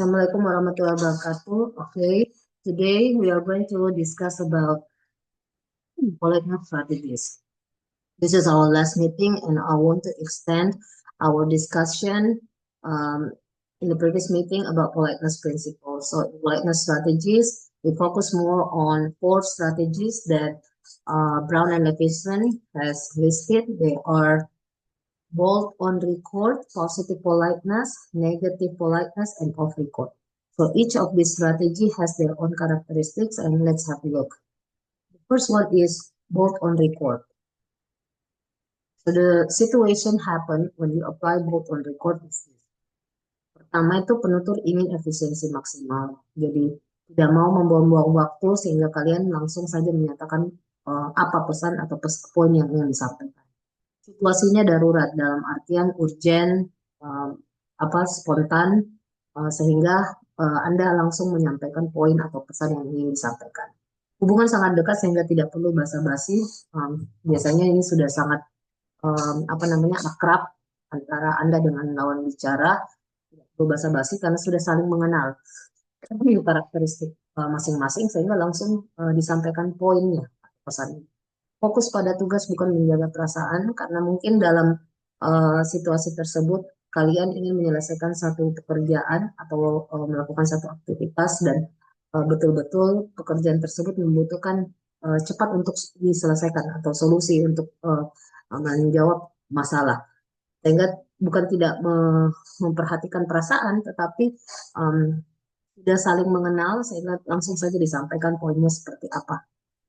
Assalamualaikum warahmatullahi wabarakatuh. Okay, today we are going to discuss about politeness strategies. This is our last meeting, and I want to extend our discussion in the previous meeting about politeness principles. So, politeness strategies, we focus more on four strategies that Brown and Levison has listed. They are bold on record, positive politeness, negative politeness, and off record. So each of these strategy has their own characteristics, and let's have a look. The first one is bold on record. So the situation happen when you apply bold on record is this. Pertama itu penutur ingin efisiensi maksimal. Jadi tidak mau membuang-buang waktu sehingga kalian langsung saja menyatakan apa pesan atau poin yang ingin disampaikan. Situasinya darurat dalam artian urgent, spontan, sehingga Anda langsung menyampaikan poin atau pesan yang ingin disampaikan. Hubungan sangat dekat sehingga tidak perlu basa-basi. Biasanya ini sudah sangat akrab antara Anda dengan lawan bicara, tidak perlu basa-basi karena sudah saling mengenal karakteristik masing-masing sehingga langsung disampaikan poinnya, pesannya. Fokus pada tugas bukan menjaga perasaan karena mungkin dalam situasi tersebut kalian ingin menyelesaikan satu pekerjaan atau melakukan satu aktivitas dan betul-betul pekerjaan tersebut membutuhkan cepat untuk diselesaikan atau solusi untuk menjawab masalah, sehingga bukan tidak memperhatikan perasaan tetapi sudah saling mengenal sehingga langsung saja disampaikan poinnya seperti apa.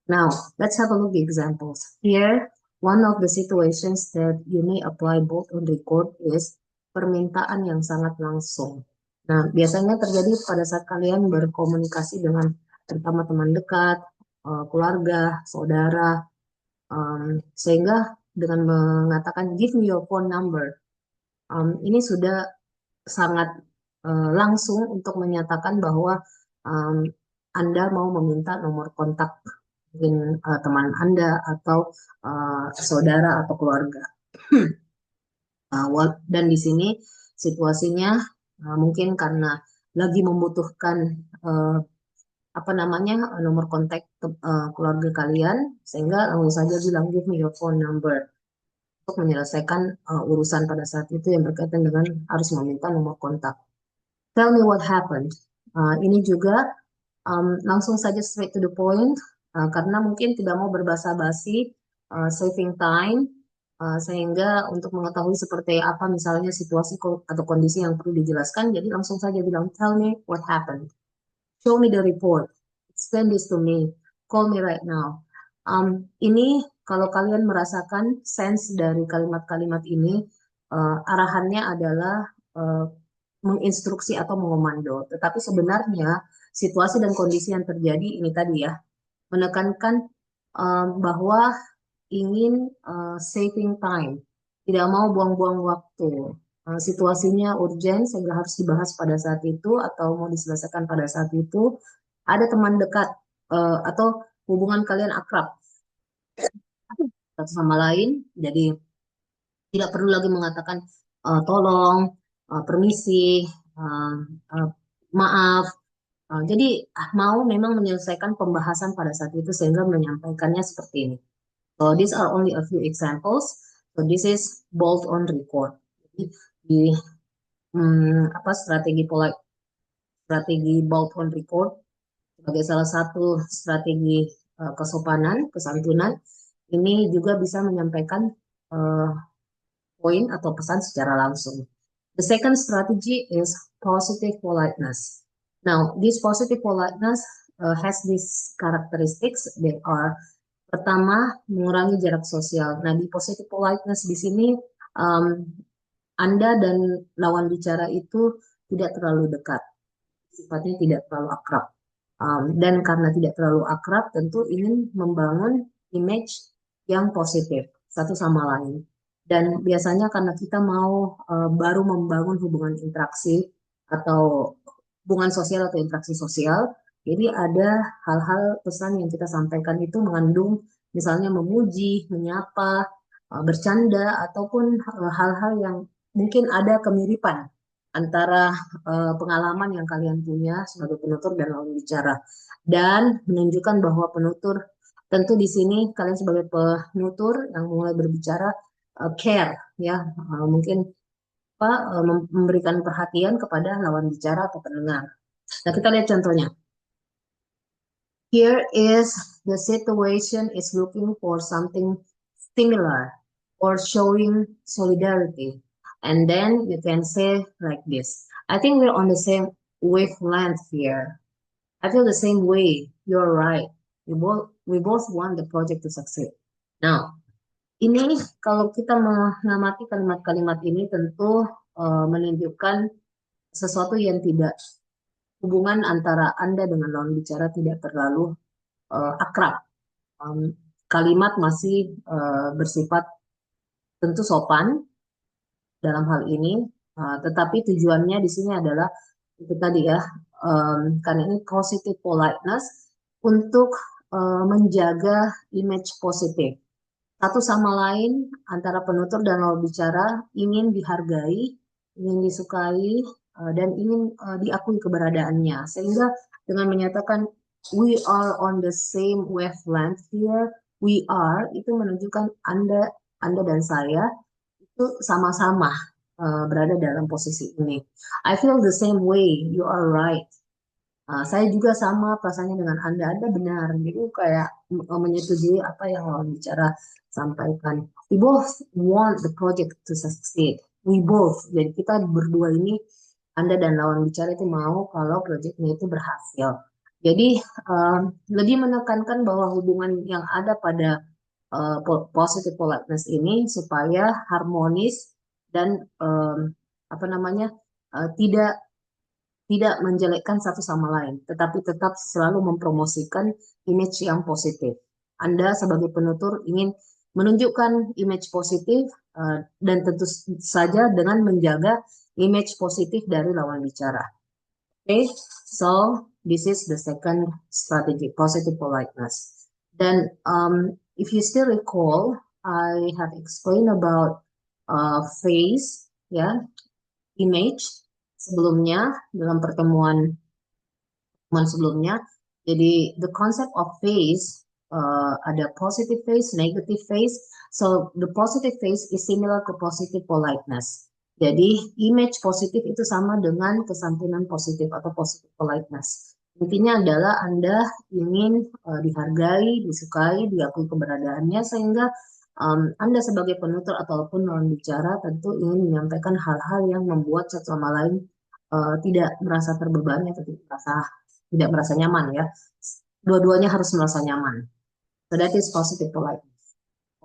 Now, let's have a look at examples. Here, one of the situations that you may apply both on record is permintaan yang sangat langsung. Nah, biasanya terjadi pada saat kalian berkomunikasi dengan terutama teman dekat, keluarga, saudara, sehingga dengan mengatakan give me your phone number, ini sudah sangat langsung untuk menyatakan bahwa Anda mau meminta nomor kontak mungkin teman Anda atau saudara atau keluarga. Dan di sini situasinya mungkin karena lagi membutuhkan nomor kontak keluarga kalian, sehingga langsung saja bilang give me your phone number untuk menyelesaikan urusan pada saat itu yang berkaitan dengan harus meminta nomor kontak. Tell me what happened. Ini juga langsung saja straight to the point. Karena mungkin tidak mau berbasa-basi, saving time, sehingga untuk mengetahui seperti apa misalnya situasi atau kondisi yang perlu dijelaskan, jadi langsung saja bilang, tell me what happened, show me the report, explain this to me, call me right now. Ini kalau kalian merasakan sense dari kalimat-kalimat ini, arahannya adalah menginstruksi atau mengomando, tetapi sebenarnya situasi dan kondisi yang terjadi ini tadi ya, menekankan bahwa ingin saving time, tidak mau buang-buang waktu. Situasinya urgent sehingga harus dibahas pada saat itu atau mau diselesaikan pada saat itu. Ada teman dekat atau hubungan kalian akrab satu sama lain, jadi tidak perlu lagi mengatakan tolong, permisi, maaf. Jadi mau memang menyelesaikan pembahasan pada saat itu sehingga menyampaikannya seperti ini. So these are only a few examples. So this is bold on record. Jadi di strategi bold on record sebagai salah satu strategi kesopanan, kesantunan, ini juga bisa menyampaikan poin atau pesan secara langsung. The second strategy is positive politeness. Now, this positive politeness has these characteristics. They are, pertama, mengurangi jarak sosial. Nah, di positive politeness di sini, Anda dan lawan bicara itu tidak terlalu dekat. Sifatnya tidak terlalu akrab. Dan karena tidak terlalu akrab, tentu ingin membangun image yang positif satu sama lain. Dan biasanya karena kita mau baru membangun hubungan interaksi atau hubungan sosial atau interaksi sosial, jadi ada hal-hal pesan yang kita sampaikan itu mengandung misalnya memuji, menyapa, bercanda, ataupun hal-hal yang mungkin ada kemiripan antara pengalaman yang kalian punya sebagai penutur dan lawan bicara, dan menunjukkan bahwa penutur tentu di sini kalian sebagai penutur yang mulai berbicara care ya, mungkin apa memberikan perhatian kepada lawan bicara atau pendengar. Nah, kita lihat contohnya. Here is the situation is looking for something similar or showing solidarity. And then you can say like this. I think we're on the same wavelength here. I feel the same way. You're right. We both want the project to succeed. Now, ini kalau kita mengamati kalimat-kalimat ini tentu menunjukkan sesuatu yang tidak hubungan antara Anda dengan lawan bicara tidak terlalu akrab. Kalimat masih bersifat tentu sopan dalam hal ini, tetapi tujuannya di sini adalah itu tadi ya, karena ini positive politeness untuk menjaga image positif satu sama lain antara penutur dan lawan bicara, ingin dihargai, ingin disukai, dan ingin diakui keberadaannya. Sehingga dengan menyatakan we are on the same wavelength here, we are itu menunjukkan Anda dan saya itu sama-sama berada dalam posisi ini. I feel the same way, you are right. Saya juga sama perasaannya dengan Anda. Anda benar. Jadi kayak menyetujui apa yang lawan bicara sampaikan. We both want the project to succeed. We both. Jadi kita berdua ini, Anda dan lawan bicara itu mau kalau proyeknya itu berhasil. Jadi lebih menekankan bahwa hubungan yang ada pada positive politeness ini supaya harmonis dan apa namanya tidak menjelekkan satu sama lain, tetapi tetap selalu mempromosikan image yang positif. Anda sebagai penutur ingin menunjukkan image positif dan tentu saja dengan menjaga image positif dari lawan bicara. Okay, so this is the second strategy, positive politeness. Then, if you still recall, I have explained about face, ya, image sebelumnya dalam pertemuan sebelumnya. Jadi the concept of face ada positive face, negative face. So the positive face is similar to positive politeness. Jadi image positif itu sama dengan kesantunan positif atau positive politeness. Intinya adalah Anda ingin dihargai, disukai, diakui keberadaannya sehingga Anda sebagai penutur ataupun lawan bicara tentu ingin menyampaikan hal-hal yang membuat satu sama lain tidak merasa terbebani atau tidak merasa nyaman ya. Dua-duanya harus merasa nyaman. So that is positive politeness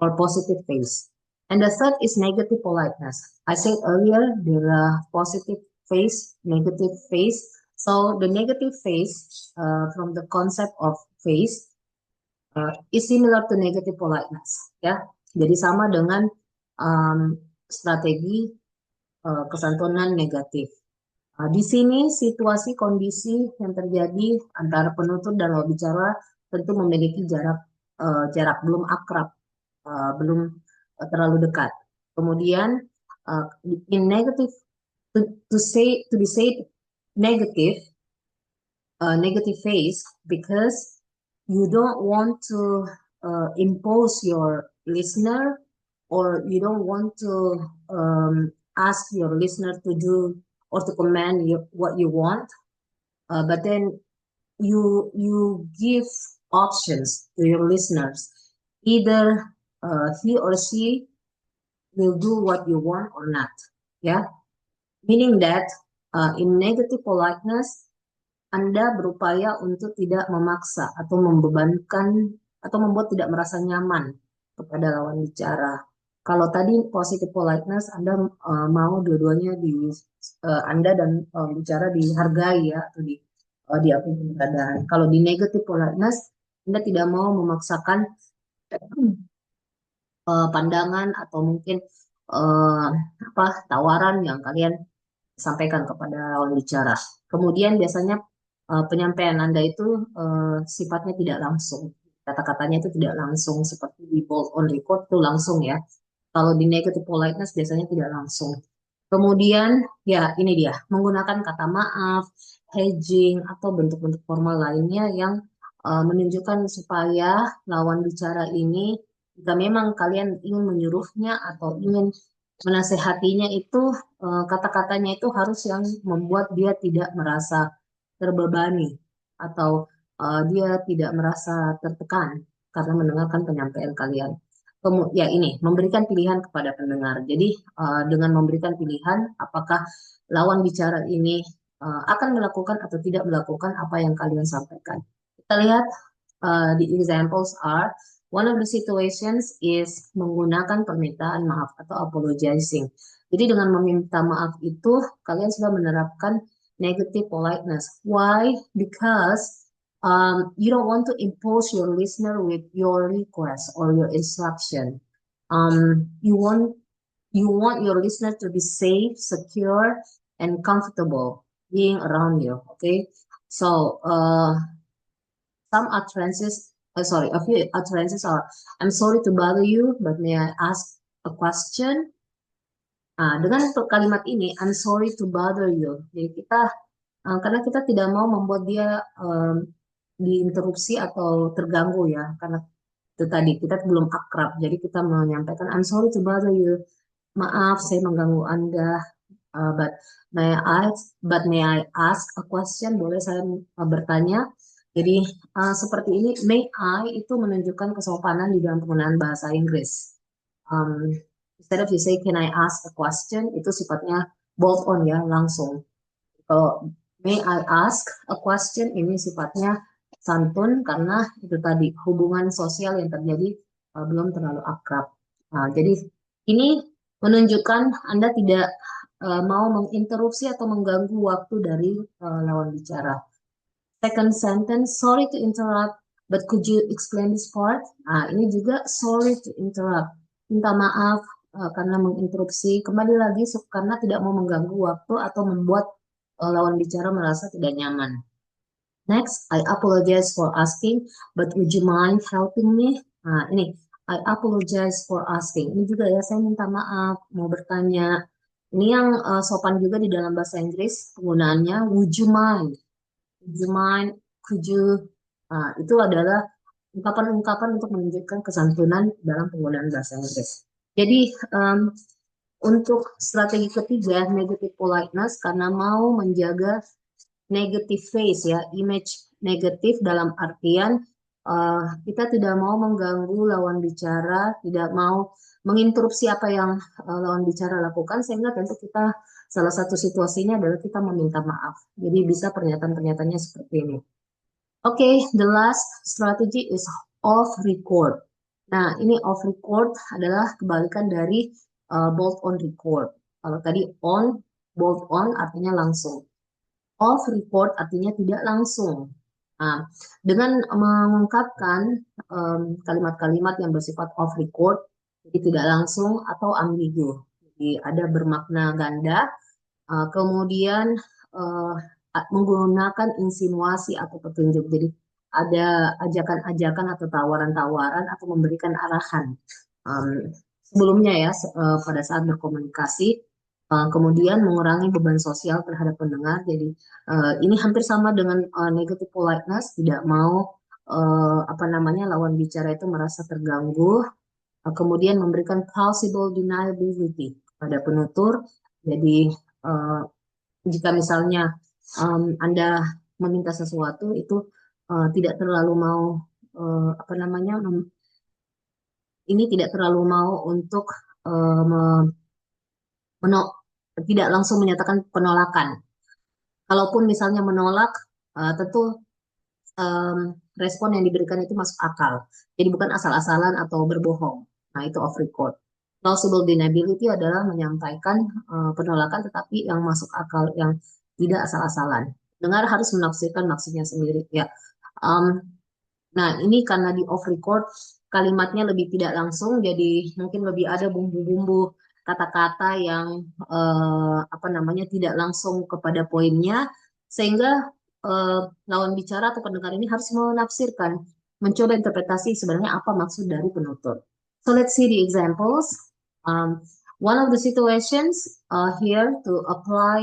or positive face. And the third is negative politeness. I said earlier there are positive face, negative face. So the negative face from the concept of face is similar to negative politeness. Ya, jadi sama dengan strategi kesantunan negatif. Di sini situasi kondisi yang terjadi antara penutur dan lawan bicara tentu memiliki jarak belum akrab, belum terlalu dekat. Kemudian in negative to be said negative phase because you don't want to impose your listener or you don't want to ask your listener to do or to command what you want, but then you give options to your listeners. Either he or she will do what you want or not. Yeah, meaning that in negative politeness, Anda berupaya untuk tidak memaksa atau membebankan atau membuat tidak merasa nyaman kepada lawan bicara. Kalau tadi positive politeness, Anda mau dua-duanya Anda dan bicara dihargai ya atau diakui keberadaan. Kalau di negative politeness, Anda tidak mau memaksakan pandangan atau mungkin tawaran yang kalian sampaikan kepada lawan bicara. Kemudian biasanya penyampaian Anda itu sifatnya tidak langsung. Kata-katanya itu tidak langsung seperti di bold on record itu langsung ya. Kalau di negative politeness biasanya tidak langsung. Kemudian ya ini dia menggunakan kata maaf, hedging atau bentuk-bentuk formal lainnya yang menunjukkan supaya lawan bicara ini jika memang kalian ingin menyuruhnya atau ingin menasehatinya itu kata-katanya itu harus yang membuat dia tidak merasa terbebani atau dia tidak merasa tertekan karena mendengarkan penyampaian kalian. Ya ini memberikan pilihan kepada pendengar. Jadi dengan memberikan pilihan, apakah lawan bicara ini akan melakukan atau tidak melakukan apa yang kalian sampaikan. Kita lihat the examples are one of the situations is menggunakan permintaan maaf atau apologizing. Jadi dengan meminta maaf itu kalian sudah menerapkan negative politeness. Why? Because you don't want to impose your listener with your request or your instruction. You want your listener to be safe, secure, and comfortable being around you. Okay, so some utterances, a few utterances are, I'm sorry to bother you, but may I ask a question? Dengan kalimat ini, I'm sorry to bother you. Jadi kita, karena kita tidak mau membuat dia diinterupsi atau terganggu ya, karena itu tadi kita belum akrab. Jadi kita menyampaikan, I'm sorry to bother you. Maaf, saya mengganggu Anda. But may I ask a question? Boleh saya bertanya? Jadi seperti ini, may I itu menunjukkan kesopanan di dalam penggunaan bahasa Inggris. Um, Instead of you say, can I ask a question? Itu sifatnya bolt on ya, langsung. Kalau may I ask a question ini sifatnya santun karena itu tadi hubungan sosial yang terjadi belum terlalu akrab. Jadi ini menunjukkan Anda tidak mau menginterupsi atau mengganggu waktu dari lawan bicara. Second sentence, sorry to interrupt, but could you explain this part? Ini juga sorry to interrupt. Minta maaf karena menginterupsi. Kembali lagi karena tidak mau mengganggu waktu atau membuat lawan bicara merasa tidak nyaman. Next, I apologize for asking, but would you mind helping me? Ini, I apologize for asking. Ini juga ya, saya minta maaf, mau bertanya. Ini yang sopan juga di dalam bahasa Inggris, penggunaannya would you mind? Would you mind? Could you? Itu adalah ungkapan-ungkapan untuk menunjukkan kesantunan dalam penggunaan bahasa Inggris. Jadi, untuk strategi ketiga, negative politeness, karena mau menjaga negative face ya, image negatif dalam artian kita tidak mau mengganggu lawan bicara, tidak mau menginterupsi apa yang lawan bicara lakukan, sehingga tentu kita salah satu situasinya adalah kita meminta maaf. Jadi bisa pernyataan-pernyataannya seperti ini. Oke, the last strategy is off record. Nah, ini off record adalah kebalikan dari bolt on record. Kalau tadi on, bolt on artinya langsung. Off record artinya tidak langsung. Nah, dengan mengungkapkan kalimat-kalimat yang bersifat off record, jadi tidak langsung atau ambigu. Jadi ada bermakna ganda, kemudian uh, menggunakan insinuasi atau petunjuk. Jadi ada ajakan-ajakan atau tawaran-tawaran atau memberikan arahan. Sebelumnya ya, pada saat berkomunikasi, kemudian mengurangi beban sosial terhadap pendengar. Jadi ini hampir sama dengan negative politeness, tidak mau apa namanya lawan bicara itu merasa terganggu. Kemudian memberikan plausible deniability pada penutur. Jadi jika misalnya Anda meminta sesuatu itu tidak terlalu mau apa namanya ini tidak terlalu mau untuk tidak langsung menyatakan penolakan. Kalaupun misalnya menolak, tentu respon yang diberikan itu masuk akal. Jadi bukan asal-asalan atau berbohong. Nah, itu off record. Plausible deniability adalah menyampaikan penolakan tetapi yang masuk akal, yang tidak asal-asalan. Dengar harus menafsirkan maksudnya sendiri. Ya. Nah, ini karena di off record kalimatnya lebih tidak langsung, jadi mungkin lebih ada bumbu-bumbu kata-kata yang apa namanya tidak langsung kepada poinnya, sehingga lawan bicara atau pendengar ini harus menafsirkan, mencoba interpretasi sebenarnya apa maksud dari penutur. So let's see the examples. Um, One of the situations here to apply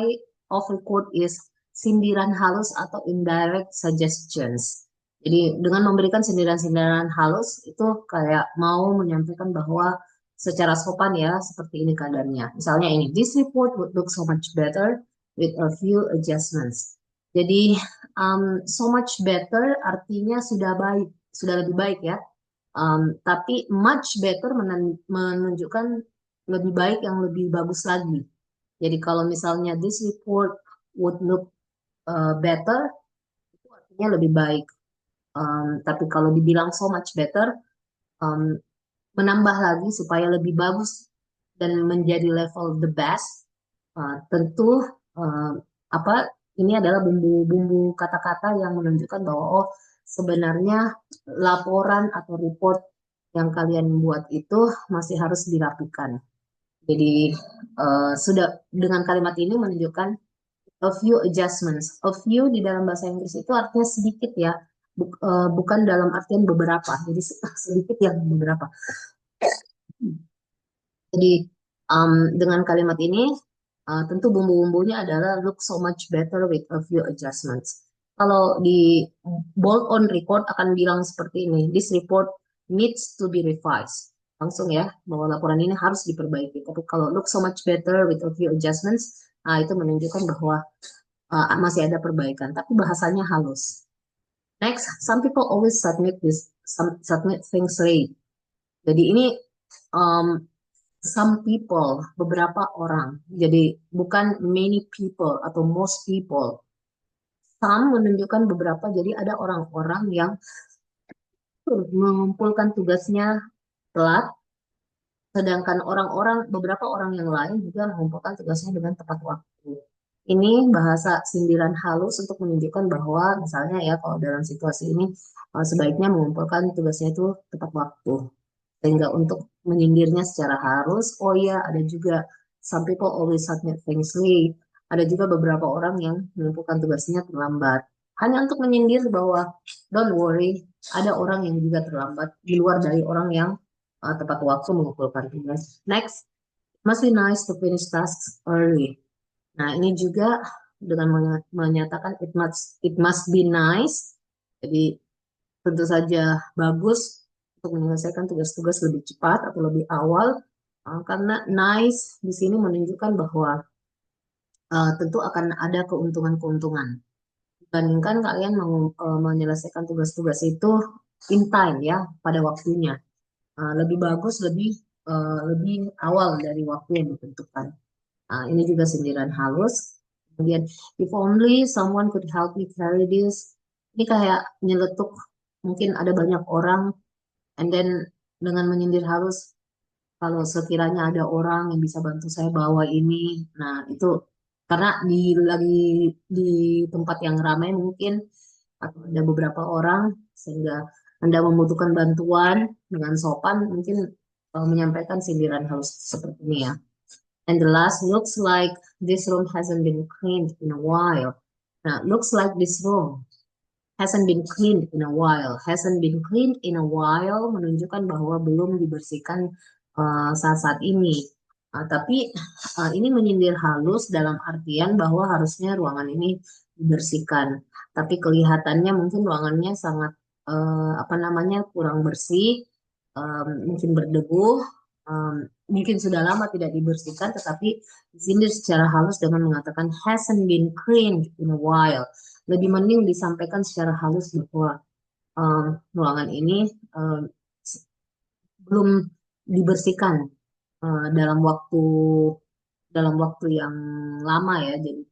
off record is sindiran halus atau indirect suggestions. Jadi dengan memberikan sindiran-sindiran halus itu kayak mau menyampaikan bahwa secara sopan ya seperti ini keadaannya. Misalnya ini, this report would look so much better with a few adjustments. Jadi so much better artinya sudah baik, sudah lebih baik ya. Tapi much better menunjukkan lebih baik yang lebih bagus lagi. Jadi kalau misalnya this report would look better, itu artinya lebih baik. Tapi kalau dibilang so much better, um, menambah lagi supaya lebih bagus dan menjadi level the best, tentu uh, apa ini adalah bumbu-bumbu kata-kata yang menunjukkan bahwa oh sebenarnya laporan atau report yang kalian buat itu masih harus dirapikan. Jadi sudah dengan kalimat ini menunjukkan a few adjustments. A few di dalam bahasa Inggris itu artinya sedikit ya, bukan dalam artian beberapa. Jadi sedikit yang beberapa. Jadi dengan kalimat ini tentu bumbu-bumbunya adalah look so much better with a few adjustments. Kalau di bold on record akan bilang seperti ini, this report needs to be revised. Langsung ya, bahwa laporan ini harus diperbaiki. Tapi kalau look so much better with a few adjustments, itu menunjukkan bahwa masih ada perbaikan. Tapi bahasanya halus. Next, some people always submit things late. Jadi ini um, some people, beberapa orang. Jadi bukan many people atau most people. Some menunjukkan beberapa, jadi ada orang-orang yang mengumpulkan tugasnya telat, sedangkan beberapa orang yang lain juga mengumpulkan tugasnya dengan tepat waktu. Ini bahasa sindiran halus untuk menunjukkan bahwa misalnya ya kalau dalam situasi ini sebaiknya mengumpulkan tugasnya itu tepat waktu. Sehingga untuk menyindirnya secara halus, oh iya ada juga some people always submit things late. Ada juga beberapa orang yang mengumpulkan tugasnya terlambat. Hanya untuk menyindir bahwa don't worry, ada orang yang juga terlambat di luar dari orang yang tepat waktu mengumpulkan tugas. Next, must be nice to finish tasks early. Nah, ini juga dengan menyatakan it must be nice. Jadi tentu saja bagus untuk menyelesaikan tugas-tugas lebih cepat atau lebih awal karena nice di sini menunjukkan bahwa tentu akan ada keuntungan-keuntungan dibandingkan kalian menyelesaikan tugas-tugas itu in time ya pada waktunya. Lebih bagus lebih awal dari waktu yang ditentukan. Ini juga sindiran halus. Kemudian if only someone could help me carry this. Ini kayak nyeletuk, mungkin ada banyak orang and then dengan menyindir halus, kalau sekiranya ada orang yang bisa bantu saya bawa ini, nah itu karena lagi di tempat yang ramai mungkin atau ada beberapa orang sehingga Anda membutuhkan bantuan dengan sopan mungkin menyampaikan sindiran halus seperti ini ya. And the last, looks like this room hasn't been cleaned in a while. Nah, looks like this room hasn't been cleaned in a while. Hasn't been cleaned in a while menunjukkan bahwa belum dibersihkan saat-saat ini. Tapi ini menyindir halus dalam artian bahwa harusnya ruangan ini dibersihkan. Tapi kelihatannya mungkin ruangannya sangat apa namanya kurang bersih, mungkin berdebu, mungkin sudah lama tidak dibersihkan, tetapi disindir secara halus dengan mengatakan hasn't been cleaned in a while. Lebih mending disampaikan secara halus bahwa ruangan ini belum dibersihkan dalam waktu yang lama ya. Jadi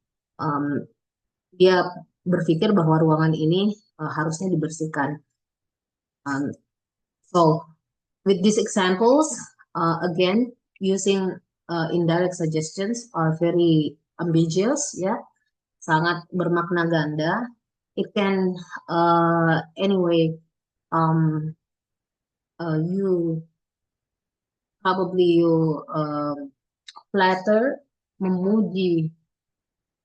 dia berpikir bahwa ruangan ini harusnya dibersihkan. So with these examples, again using indirect suggestions are very ambiguous ya, sangat bermakna ganda. It can anyway you flatter, memuji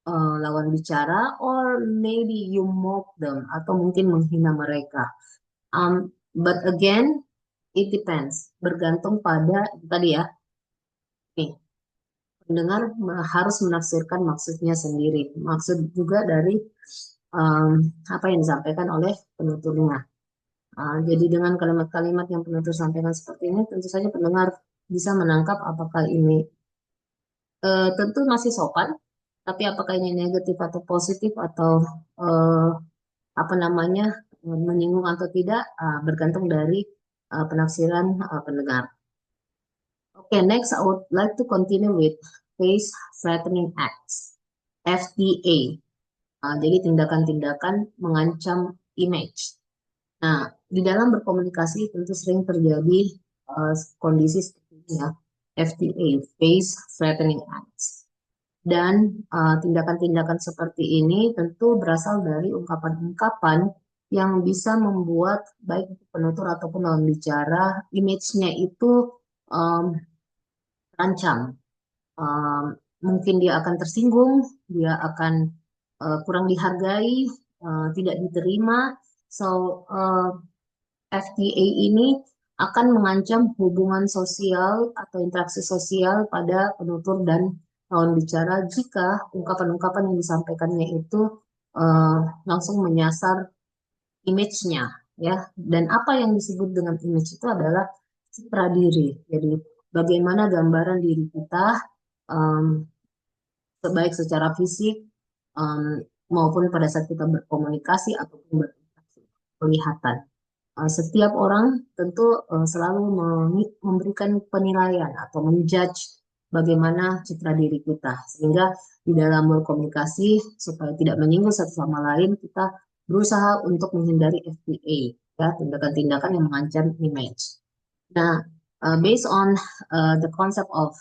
lawan bicara, or maybe you mock them atau mungkin menghina mereka. But again, it depends, bergantung pada tadi ya. Nih, pendengar harus menafsirkan maksudnya sendiri. Maksud juga dari apa yang disampaikan oleh penuturnya. Jadi dengan kalimat-kalimat yang penutur sampaikan seperti ini, tentu saja pendengar bisa menangkap apakah ini tentu masih sopan, tapi apakah ini negatif atau positif atau eh, apa namanya menyinggung atau tidak, bergantung dari penafsiran pendengar. Okay, next I would like to continue with face threatening acts, FTA. Jadi tindakan-tindakan mengancam image. Nah, di dalam berkomunikasi tentu sering terjadi kondisi seperti ini ya, FTA, face threatening acts. Dan tindakan-tindakan seperti ini tentu berasal dari ungkapan-ungkapan yang bisa membuat baik penutur ataupun lawan bicara, image-nya itu um, terancam. Um, Mungkin dia akan tersinggung, dia akan kurang dihargai, tidak diterima. So, FTA ini akan mengancam hubungan sosial atau interaksi sosial pada penutur dan lawan bicara jika ungkapan-ungkapan yang disampaikannya itu uh, langsung menyasar image-nya, ya. Dan apa yang disebut dengan image itu adalah citra diri. Jadi bagaimana gambaran diri kita, um, baik secara fisik um, maupun pada saat kita berkomunikasi ataupun berinteraksi kelihatan. Setiap orang tentu selalu memberikan penilaian atau menjudge bagaimana citra diri kita. Sehingga di dalam berkomunikasi supaya tidak menyinggung satu sama lain, kita berusaha untuk menghindari FTA, ya, tindakan-tindakan yang mengancam image. Nah, based on the concept of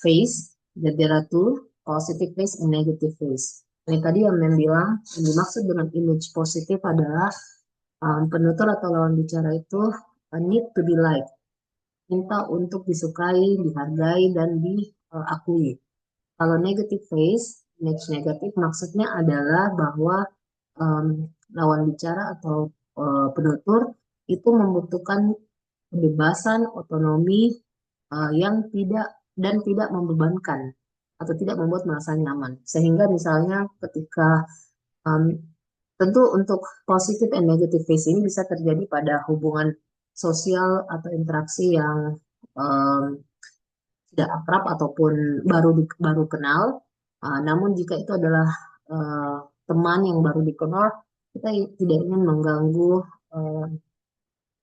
face, that there are two, positive face and negative face. Ini tadi yang bilang, yang dimaksud dengan image positif adalah penutur atau lawan bicara itu need to be liked, minta untuk disukai, dihargai, dan diakui. Kalau negative face, image negatif maksudnya adalah bahwa lawan bicara atau penutur itu membutuhkan kebebasan, otonomi yang tidak membebankan atau tidak membuat merasa nyaman. Sehingga misalnya ketika um, tentu untuk positif and negative face ini bisa terjadi pada hubungan sosial atau interaksi yang um, tidak akrab ataupun baru kenal. Namun jika itu adalah uh, teman yang baru dikenal, kita tidak ingin mengganggu uh,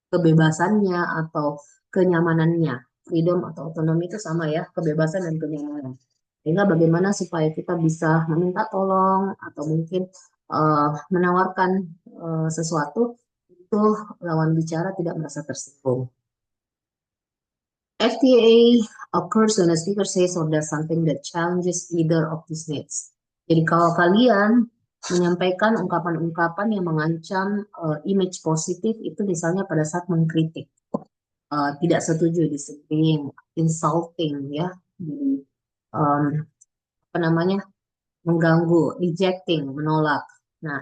kebebasannya atau kenyamanannya. Freedom atau otonomi itu sama ya, kebebasan dan kenyamanan. Sehingga bagaimana supaya kita bisa meminta tolong atau mungkin menawarkan sesuatu itu lawan bicara tidak merasa tersinggung. FTA occurs when a speaker says or does something that challenges either of these needs. Jadi kalau kalian menyampaikan ungkapan-ungkapan yang mengancam image positif itu misalnya pada saat mengkritik, tidak setuju, disagreeing, insulting, ya, um, apa namanya, mengganggu, rejecting, menolak. Nah,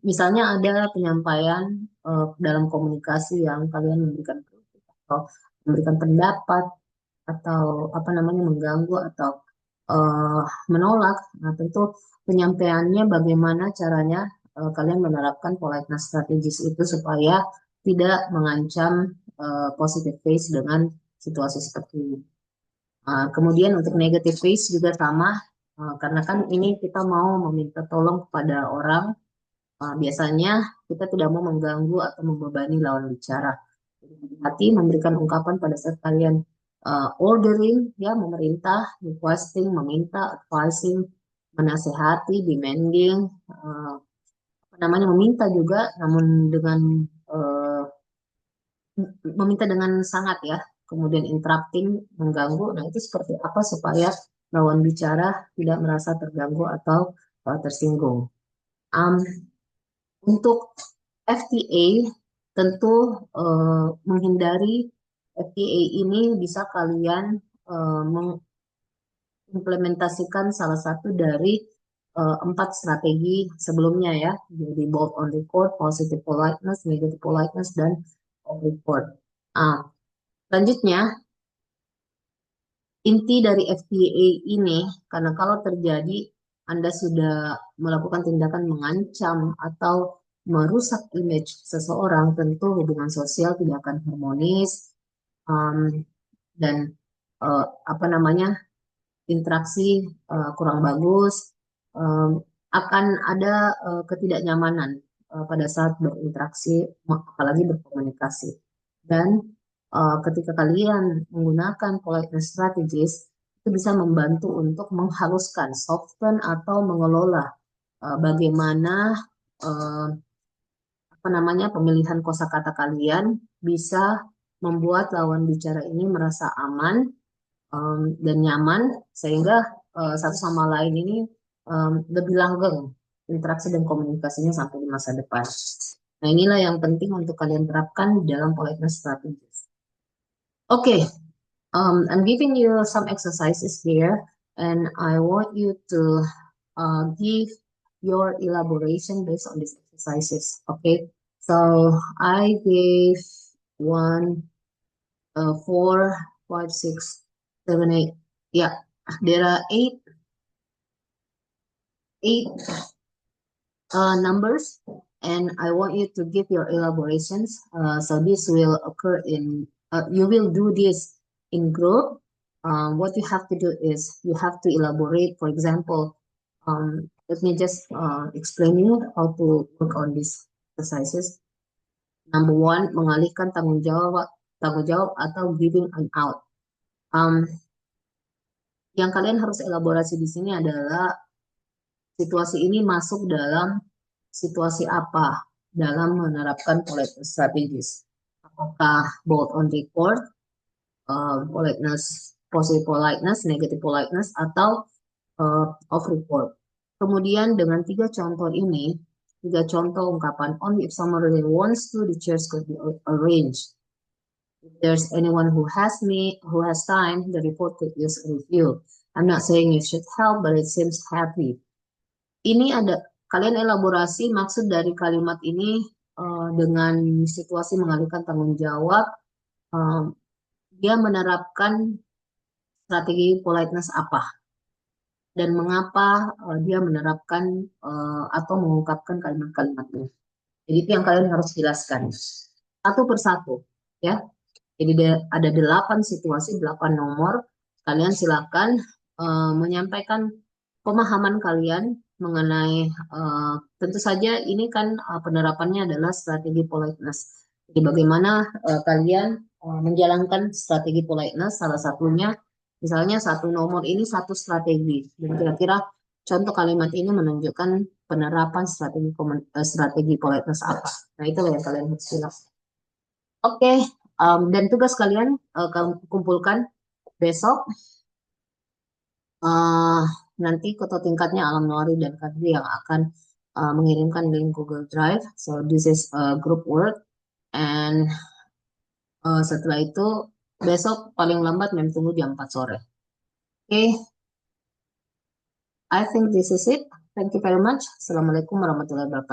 misalnya ada penyampaian dalam komunikasi yang kalian memberikan kritik atau memberikan pendapat atau apa namanya mengganggu atau menolak. Nah, tentu penyampaiannya bagaimana caranya kalian menerapkan politeness strategis itu supaya tidak mengancam positive face dengan situasi seperti ini. Kemudian untuk negative face juga sama, karena kan ini kita mau meminta tolong kepada orang, biasanya kita tidak mau mengganggu atau membebani lawan bicara. Jadi hati memberikan ungkapan pada saat kalian ordering, ya, memerintah, requesting, meminta, advising, menasehati, demanding, apa namanya meminta juga, namun dengan uh, meminta dengan sangat ya, kemudian interrupting, mengganggu. Nah, itu seperti apa supaya lawan bicara tidak merasa terganggu atau tersinggung. Um, untuk FTA tentu menghindari FTA ini bisa kalian mengimplementasikan salah satu dari 4 strategi sebelumnya ya. Jadi bold on record, positive politeness, negative politeness, dan off record. Selanjutnya inti dari FTA ini, karena kalau terjadi Anda sudah melakukan tindakan mengancam atau merusak image seseorang, tentu hubungan sosial tidak akan harmonis, um, dan apa namanya, interaksi kurang bagus, um, akan ada ketidaknyamanan pada saat berinteraksi, apalagi berkomunikasi. Dan ketika kalian menggunakan politeness strategies, itu bisa membantu untuk menghaluskan, soften atau mengelola bagaimana uh, apa namanya, pemilihan kosakata kalian bisa membuat lawan bicara ini merasa aman dan nyaman, sehingga satu sama lain ini lebih langgeng interaksi dan komunikasinya sampai di masa depan. Nah, inilah yang penting untuk kalian terapkan di dalam politeness strategies. Okay, I'm giving you some exercises here, and I want you to give your elaboration based on these exercises. Okay, so I gave one, four, five, six, seven, eight. Yeah, there are eight numbers, and I want you to give your elaborations. So this will occur in, you will do this in group. What you have to do is you have to elaborate. For example, let me just explain you how to work on these exercises. Number one, mengalihkan tanggung jawab atau giving an out. Yang kalian harus elaborasi di sini adalah situasi ini masuk dalam situasi apa dalam menerapkan politeness strategies. Apakah both on record, politeness, positive politeness, negative politeness, atau off record. Kemudian dengan tiga contoh ini, tiga contoh ungkapan, only if someone really wants to, the chairs could be arranged. If there's anyone who has time, the report could use a review. I'm not saying you should help, but it seems happy. Ini ada, kalian elaborasi maksud dari kalimat ini dengan situasi mengalihkan tanggung jawab. Dia menerapkan strategi politeness apa dan mengapa dia menerapkan atau mengungkapkan kalimat-kalimatnya. Jadi itu yang kalian harus jelaskan satu persatu, ya. Jadi ada 8 situasi, 8 nomor. Kalian silakan menyampaikan pemahaman kalian mengenai, tentu saja ini kan penerapannya adalah strategi politeness. Jadi bagaimana kalian menjalankan strategi politeness, salah satunya misalnya satu nomor ini satu strategi. Dan kira-kira contoh kalimat ini menunjukkan penerapan strategi politeness apa. Nah, itulah yang kalian harus jelaskan. Oke, dan tugas kalian kamu kumpulkan besok. Nanti ketua tingkatnya Alam Nori dan Kadri yang akan mengirimkan link Google Drive. So this is a group work, and setelah itu besok paling lambat mem tunggu jam 4 sore. Oke, I think this is it. Thank you very much. Assalamualaikum warahmatullahi wabarakatuh.